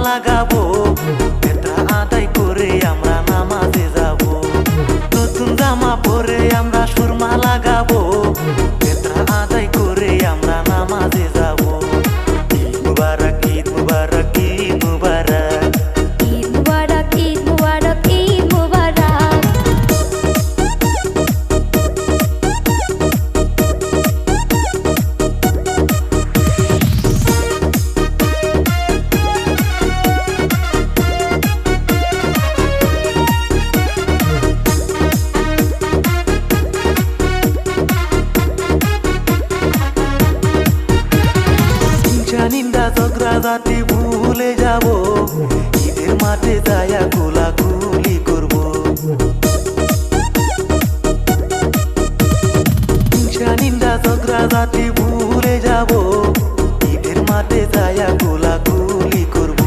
লাগাবো, বেতরা আদায় করে আমরা নামাজে যাব। নতুন জামা পরে আমরা সুরমা লাগাবো, বেতরা আদায় করে আমরা নামাজে যাব। ঈদ মুবারক, ঈদ মুবারক, ঈদ মুবারক, ঈদ মুবারক, ঈদ মুবারক, ঈদ মুবারক। নিন্দা ঝগড়া জাতি ভুলে যাব, ঈদের মাঠে যায়া কোলাকুলি করব। হিংসা নিন্দা ঝগড়া জাতি ভুলে যাব, ঈদের মাঠে যায়া কোলাকুলি করব।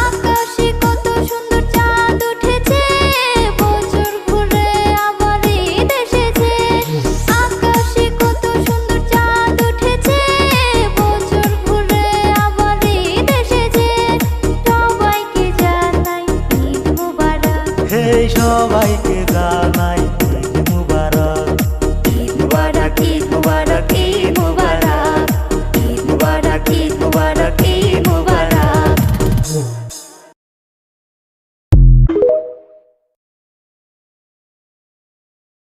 আকাশে কত সুন্দর চাঁদ উঠেছে, বছর ঘুরে আবার ঈদ এসেছে। আকাশে কত সুন্দর চাঁদ উঠেছে, বছর ঘুরে আবার ঈদ এসেছে। সবাইকে জানাই ঈদ মুবারক, হে সবাইকে জানাই ঈদ মুবারক, ঈদ মুবারক, ঈদ মুবারক, ঈদ